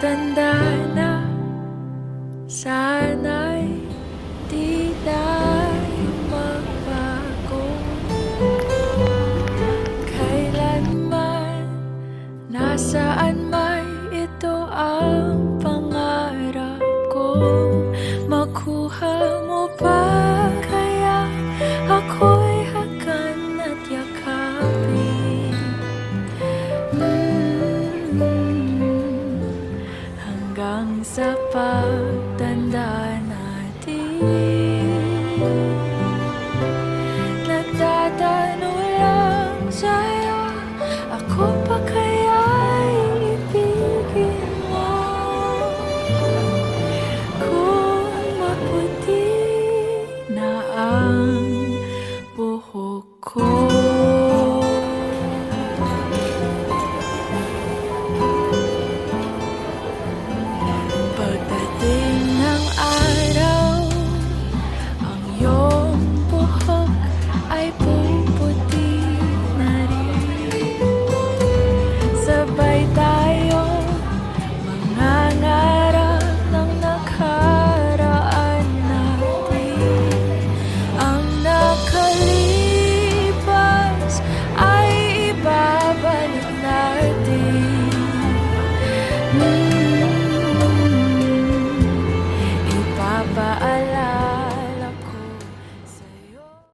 Tanda na, sana'y di tayo magbago. Kailanman, nasaan may ito ang pangarap ko. Makuha mo ba kaya ako'y hagan at yakapin? Hanggang sa pagtanda natin.